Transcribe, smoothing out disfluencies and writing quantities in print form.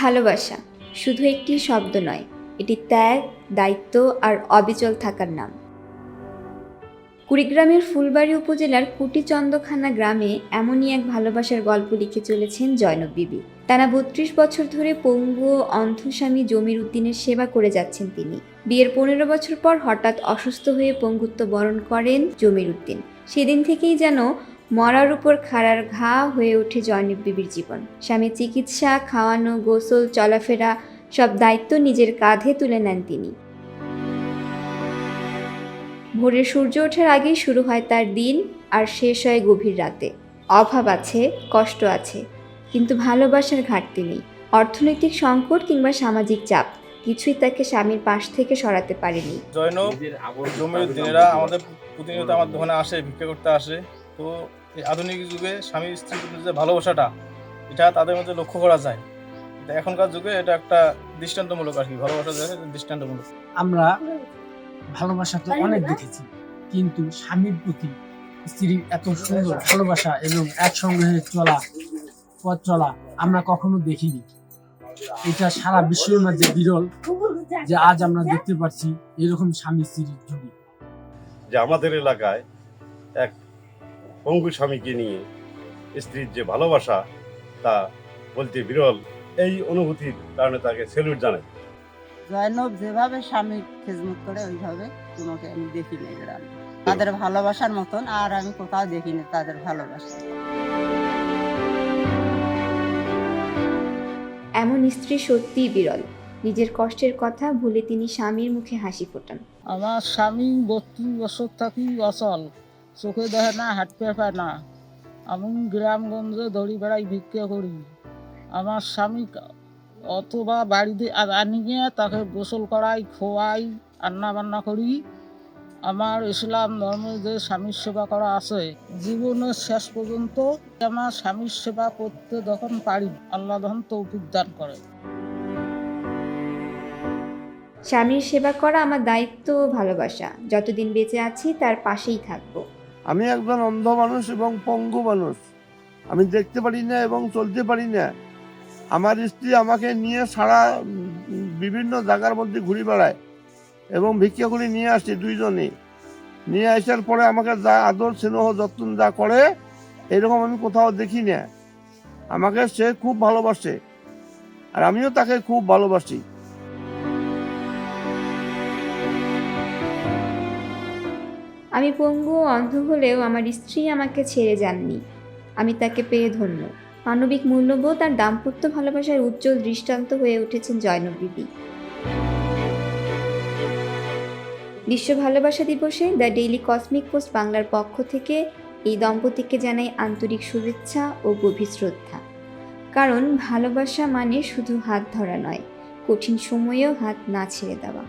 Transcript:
ভালোবাসা শুধু একটি শব্দ নয়, এটি ত্যাগ, দায়িত্ব আর অবিচল থাকার নাম। কুড়িগ্রামের ফুলবাড়ী উপজেলার কুটিচন্দখানা গ্রামে এমনই এক ভালোবাসার গল্প লিখে চলেছেন জয়নব বিবি। টানা ৩২ বছর ধরে পঙ্গু ও অন্ধ স্বামী জমির উদ্দিনের সেবা করে যাচ্ছেন তিনি। বিয়ের ১৫ বছর পর হঠাৎ অসুস্থ হয়ে পঙ্গুত্ব বরণ করেন জমির উদ্দিন। সেদিন থেকেই যেন মরার উপর খাড়ার ঘা হয়ে ওঠে জয়নব বিবির জীবন। স্বামীর চিকিৎসা, খাওয়ানো, গোসল, চলাফেরা সব দায়িত্ব নিজের কাঁধে তুলে নেন তিনি। ভোরের সূর্য ওঠার আগেই শুরু হয় তার দিন আর শেষ হয় গভীর রাতে। অভাব আছে, কষ্ট আছে, কিন্তু ভালোবাসার ঘাটতি নেই। অর্থনৈতিক সংকট কিংবা সামাজিক চাপ কিছুই তাকে স্বামীর পাশ থেকে সরাতে পারেনি। জয়নব জমির উদ্দিনেরা আমাদের প্রতিনিয়ত আমার দোকানে আসে, ভিক্ষা করতে আসে। তো এই আধুনিক যুগে স্বামী স্ত্রীর প্রতি যে ভালোবাসাটা, এটা তাদের মধ্যে লক্ষ্য করা যায়। এখনকার যুগে এটা একটা দৃষ্টান্তমূলক আর কি, ভালোবাসা দৃষ্টান্তমূলক। আমরা ভালোবাসা তো অনেক দেখেছি, কিন্তু স্বামীর প্রতি স্ত্রীর এত সুন্দর ভালোবাসা এবং একসঙ্গে পথ চলা আমরা কখনো দেখিনি। এটা সারা বিশ্বের মাঝে বিরল যে আজ আমরা দেখতে পাচ্ছি এরকম স্বামী স্ত্রীর জুড়ি। যে আমাদের এলাকায় এক পঙ্গু স্বামীকে নিয়ে স্ত্রীর যে ভালোবাসা তা বলতে বিরল। এই অনুভূতির কারণে তাকে সেলুট জানাই। জয়নব যেভাবে স্বামীর খেজমত করে ওইভাবে তোমাকে আমি দেখিনি গ্রামে। তাদের ভালোবাসার মতন আর আমি কোথাও দেখিনি তাদের ভালোবাসা। এমন স্ত্রী সত্যিই বিরল। নিজের কষ্টের কথা ভুলে তিনি স্বামীর মুখে হাসি ফোটান। আমার স্বামী ৩২ বছর থাকি অচল, চোখে দেখে না, হাঁটতে পায় না। আমি গ্রামগঞ্জে দড়ি বেড়াই, ভিক্ষা করি। আমার স্বামী অথবা বাড়িতে আনি গিয়ে তাকে গোসল করাই, খোয়াই, রান্না বান্না করি। আমার ইসলাম ধর্মে যে স্বামীর সেবা করা আছে, জীবনের শেষ পর্যন্ত আমার স্বামীর সেবা করতে যখন পারি, আল্লাহ তখন তৌফিক দান করে। স্বামীর সেবা করা আমার দায়িত্ব ও ভালোবাসা। যতদিন বেঁচে আছি তার পাশেই থাকবো। আমি একজন অন্ধ মানুষ এবং পঙ্গু মানুষ। আমি দেখতে পারি না এবং চলতে পারি না। আমার স্ত্রী আমাকে নিয়ে সারা বিভিন্ন জায়গার মধ্যে ঘুরে বেড়ায় এবং ভিক্ষা করে নিয়ে আসে। দুইজনে নিয়ে আসার পরে আমাকে যা আদর স্নেহ যত্ন যা করে এরকম আমি কোথাও দেখি না। আমাকে সে খুব ভালোবাসে আর আমিও তাকে খুব ভালোবাসি। আমি পঙ্গু ও অন্ধ হলেও আমার স্ত্রী আমাকে ছেড়ে যাননি। আমি তাকে পেয়ে ধন্য। মানবিক মূল্যবোধ আর দাম্পত্য ভালোবাসার উজ্জ্বল দৃষ্টান্ত হয়ে উঠেছেন জয়নব বিবি। বিশ্ব ভালোবাসা দিবসে দ্য ডেইলি কসমিক পোস্ট বাংলার পক্ষ থেকে এই দম্পতিকে জানাই আন্তরিক শুভেচ্ছা ও গভীর শ্রদ্ধা। কারণ ভালোবাসা মানে শুধু হাত ধরা নয়, কঠিন সময়েও হাত না ছেড়ে দেওয়া।